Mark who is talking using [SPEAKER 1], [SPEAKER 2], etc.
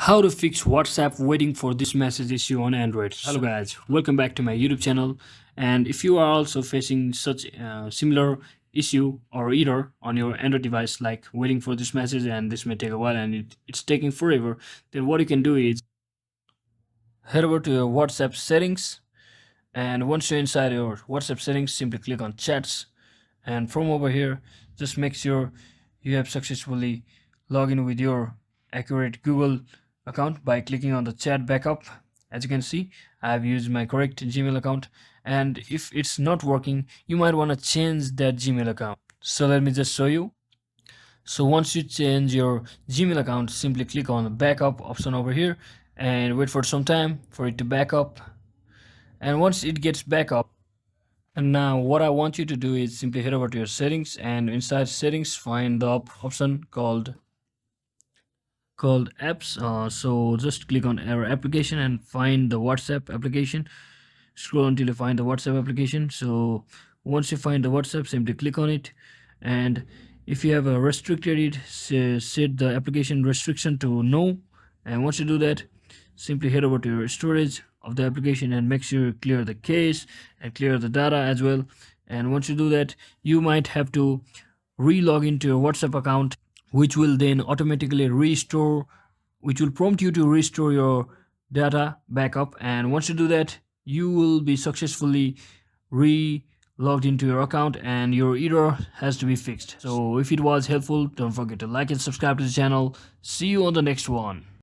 [SPEAKER 1] How to fix WhatsApp waiting for this message issue on Android. Hello guys, welcome back to my YouTube channel. And if you are also facing such similar issue or error on your Android device, like waiting for this message and this may take a while and it's taking forever, then what you can do is head over to your WhatsApp settings, and once you're inside your WhatsApp settings, simply click on chats, and from over here just make sure you have successfully logged in with your accurate Google account by clicking on the chat backup. As you can see, I have used my correct Gmail account, and if it's not working, you might want to change that Gmail account. So let me just show you. So once you change your Gmail account, simply click on the backup option over here and wait for some time for it to back up. And once it gets back up, and now what I want you to do is simply head over to your settings, and inside settings find the option called apps. So just click on our application and find the WhatsApp application. Scroll until you find the WhatsApp application. So once you find the WhatsApp, simply click on it, and if you have a restricted it, set the application restriction to no. And once you do that, simply head over to your storage of the application and make sure you clear the cache and clear the data as well. And once you do that, you might have to re-log into your WhatsApp account, which will then automatically restore, which will prompt you to restore your data backup. And once you do that, you will be successfully logged into your account and your error has to be fixed. So if it was helpful, don't forget to like and subscribe to the channel. See you on the next one.